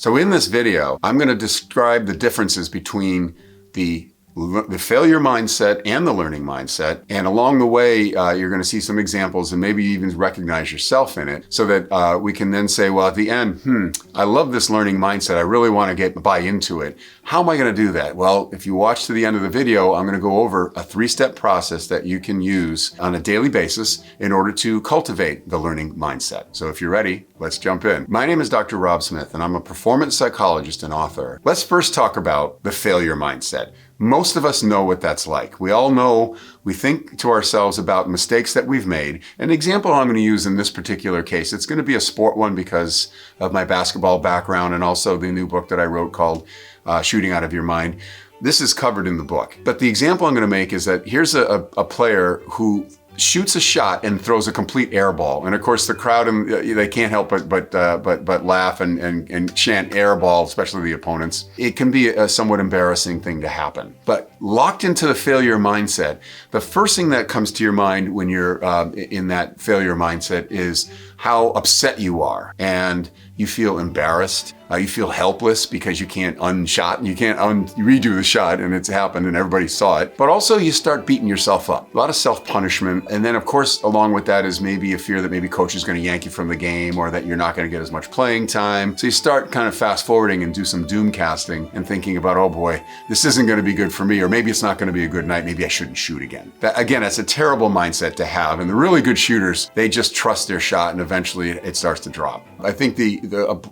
So in this video, I'm going to describe the differences between the failure mindset and the learning mindset. And along the way, you're going to see some examples and maybe even recognize yourself in it so that we can then say, well, at the end, I love this learning mindset. I really want to buy into it. How am I going to do that? Well, if you watch to the end of the video, I'm going to go over a 3-step process that you can use on a daily basis in order to cultivate the learning mindset. So if you're ready, let's jump in. My name is Dr. Rob Smith, and I'm a performance psychologist and author. Let's first talk about the failure mindset. Most of us know what that's like. We all know, we think to ourselves about mistakes that we've made. An example I'm going to use in this particular case, it's going to be a sport one because of my basketball background and also the new book that I wrote called Shooting Out of Your Mind. This is covered in the book. But the example I'm going to make is that here's a player who shoots a shot and throws a complete air ball. And of course the crowd, they can't help but laugh and chant air ball, especially the opponents. It can be a somewhat embarrassing thing to happen. But locked into the failure mindset, the first thing that comes to your mind when you're in that failure mindset is how upset you are. And you feel embarrassed. You feel helpless because you can't unshot, you can't redo the shot, and it's happened and everybody saw it. But also you start beating yourself up. A lot of self-punishment. And then of course, along with that is maybe a fear that maybe coach is going to yank you from the game or that you're not going to get as much playing time. So you start kind of fast forwarding and do some doom casting and thinking about, oh boy, this isn't going to be good for me, or maybe it's not going to be a good night. Maybe I shouldn't shoot again. Again, that's a terrible mindset to have. And the really good shooters, they just trust their shot and eventually it starts to drop. I think the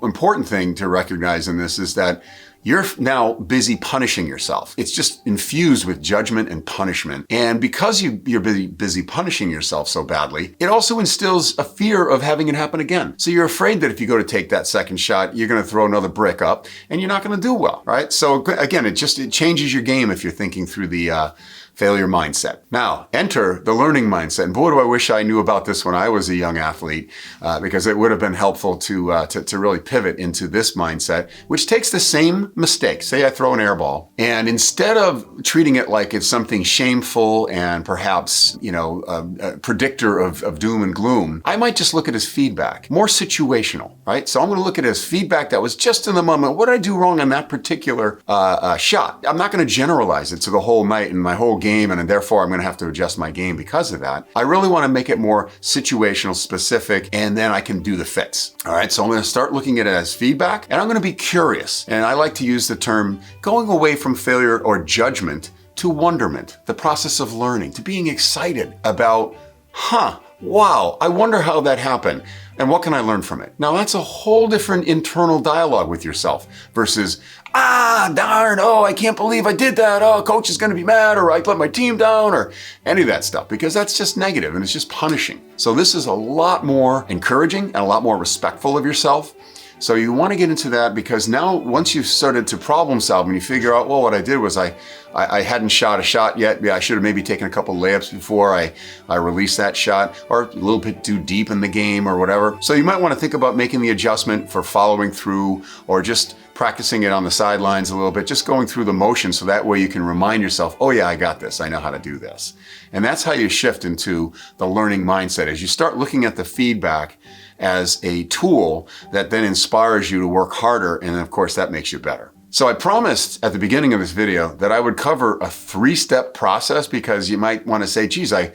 important thing to recognize in this is that you're now busy punishing yourself. It's just infused with judgment and punishment. And because you're busy punishing yourself so badly, it also instills a fear of having it happen again. So you're afraid that if you go to take that second shot, you're going to throw another brick up and you're not going to do well, right? So again, it changes your game if you're thinking through the failure mindset. Now, enter the learning mindset. And boy, do I wish I knew about this when I was a young athlete, because it would have been helpful to really pivot into this mindset, which takes the same mistake. Say I throw an air ball, and instead of treating it like it's something shameful and perhaps, a predictor of doom and gloom, I might just look at it as feedback, more situational, right? So I'm going to look at it as feedback that was just in the moment. What did I do wrong on that particular shot? I'm not going to generalize it to the whole night and my whole game, and therefore I'm going to have to adjust my game because of that. I really want to make it more situational, specific, and then I can do the fix. All right, so I'm going to start looking at it as feedback, and I'm going to be curious. And I like to use the term going away from failure or judgment to wonderment, the process of learning, to being excited about, wow, I wonder how that happened. And what can I learn from it? Now that's a whole different internal dialogue with yourself versus, darn, I can't believe I did that. Oh, coach is going to be mad, or I let my team down, or any of that stuff, because that's just negative and it's just punishing. So this is a lot more encouraging and a lot more respectful of yourself. So you want to get into that because now once you've started to problem solve and you figure out, well, what I did was I hadn't shot a shot yet. I should have maybe taken a couple layups before I released that shot, or a little bit too deep in the game or whatever. So you might want to think about making the adjustment for following through or just practicing it on the sidelines a little bit, just going through the motion so that way you can remind yourself, oh yeah, I got this. I know how to do this. And that's how you shift into the learning mindset as you start looking at the feedback as a tool that then inspires you to work harder. And then of course that makes you better. So I promised at the beginning of this video that I would cover a 3-step process because you might want to say, geez, I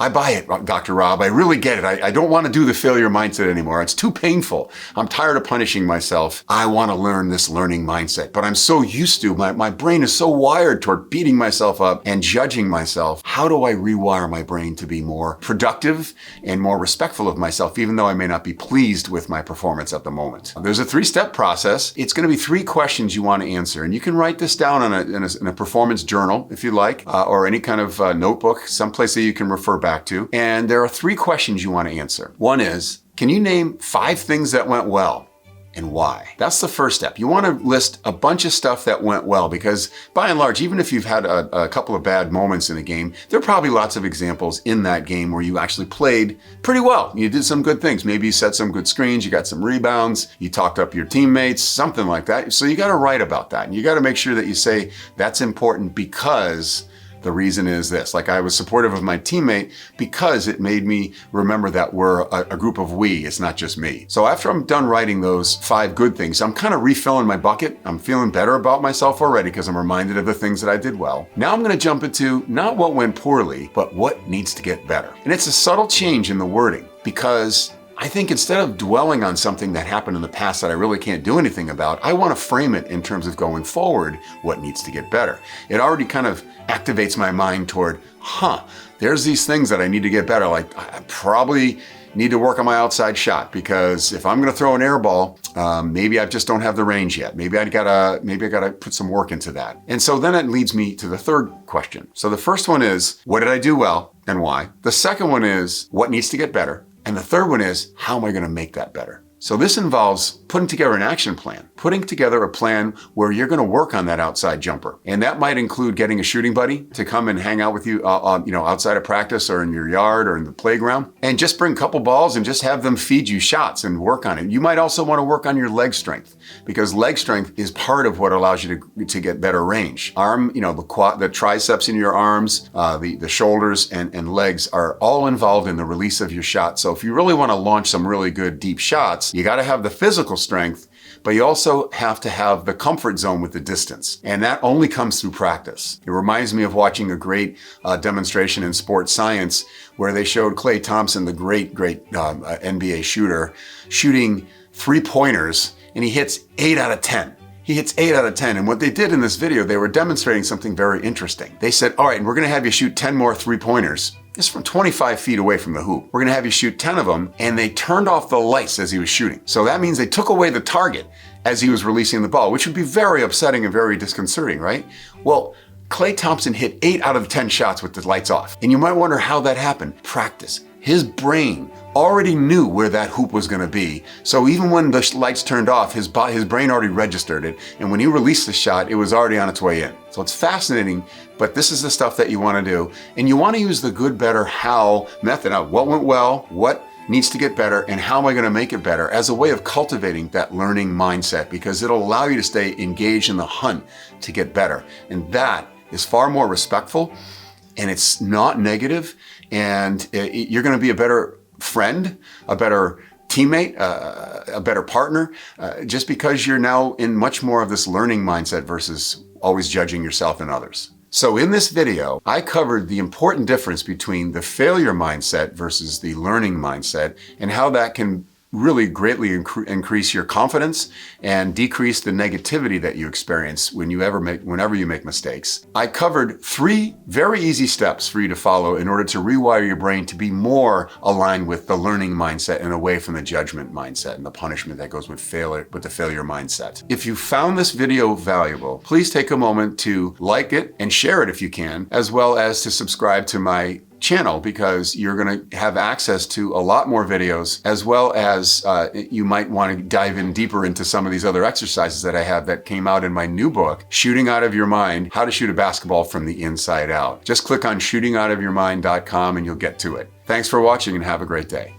buy it, Dr. Rob. I really get it. I don't want to do the failure mindset anymore. It's too painful. I'm tired of punishing myself. I want to learn this learning mindset, but I'm so used to, my brain is so wired toward beating myself up and judging myself. How do I rewire my brain to be more productive and more respectful of myself, even though I may not be pleased with my performance at the moment? There's a 3-step process. It's going to be 3 questions you want to answer, and you can write this down in a performance journal if you like, or any kind of notebook, someplace that you can refer back to. And there are 3 questions you want to answer. One is, can you name 5 things that went well and why? That's the first step. You want to list a bunch of stuff that went well because by and large, even if you've had a couple of bad moments in a game, there are probably lots of examples in that game where you actually played pretty well. You did some good things. Maybe you set some good screens, you got some rebounds, you talked up your teammates, something like that. So you got to write about that. And you got to make sure that you say that's important because The reason is this, like I was supportive of my teammate because it made me remember that we're a group of we, it's not just me. So after I'm done writing those 5 good things, I'm kind of refilling my bucket. I'm feeling better about myself already because I'm reminded of the things that I did well. Now I'm going to jump into not what went poorly, but what needs to get better. And it's a subtle change in the wording because I think instead of dwelling on something that happened in the past that I really can't do anything about, I want to frame it in terms of going forward, what needs to get better. It already kind of activates my mind toward, there's these things that I need to get better. Like I probably need to work on my outside shot because if I'm going to throw an air ball, maybe I just don't have the range yet. Maybe I gotta put some work into that. And so then it leads me to the third question. So the first one is, what did I do well and why? The second one is, what needs to get better? And the third one is, how am I going to make that better? So this involves putting together an action plan, putting together a plan where you're going to work on that outside jumper. And that might include getting a shooting buddy to come and hang out with you, outside of practice or in your yard or in the playground, and just bring a couple balls and just have them feed you shots and work on it. You might also want to work on your leg strength because leg strength is part of what allows you to get better range. The triceps in your arms, the shoulders and legs are all involved in the release of your shot. So if you really want to launch some really good deep shots, you got to have the physical strength, but you also have to have the comfort zone with the distance. And that only comes through practice. It reminds me of watching a great demonstration in sports science where they showed Klay Thompson, the great NBA shooter, shooting 3-pointers, and he hits 8 out of 10. He hits 8 out of 10. And what they did in this video, they were demonstrating something very interesting. They said, all right, and we're going to have you shoot 10 more 3-pointers. It's from 25 feet away from the hoop. We're going to have you shoot 10 of them. And they turned off the lights as he was shooting. So that means they took away the target as he was releasing the ball, which would be very upsetting and very disconcerting, right? Well, Klay Thompson hit 8 out of 10 shots with the lights off. And you might wonder how that happened. Practice. His brain already knew where that hoop was going to be. So even when the lights turned off, his brain already registered it. And when he released the shot, it was already on its way in. So it's fascinating, but this is the stuff that you want to do. And you want to use the good, better, how method of what went well, what needs to get better, and how am I going to make it better as a way of cultivating that learning mindset, because it'll allow you to stay engaged in the hunt to get better. And that is far more respectful, and it's not negative, and you're going to be a better friend, a better teammate, a better partner, just because you're now in much more of this learning mindset versus always judging yourself and others. So in this video, I covered the important difference between the failure mindset versus the learning mindset and how that can really greatly increase your confidence and decrease the negativity that you experience whenever you make mistakes. I covered 3 very easy steps for you to follow in order to rewire your brain to be more aligned with the learning mindset and away from the judgment mindset and the punishment that goes with the failure mindset. If you found this video valuable, please take a moment to like it and share it if you can, as well as to subscribe to my channel, because you're going to have access to a lot more videos, as well as you might want to dive in deeper into some of these other exercises that I have that came out in my new book, Shooting Out of Your Mind, How to Shoot a Basketball from the Inside Out. Just click on shootingoutofyourmind.com and you'll get to it. Thanks for watching and have a great day.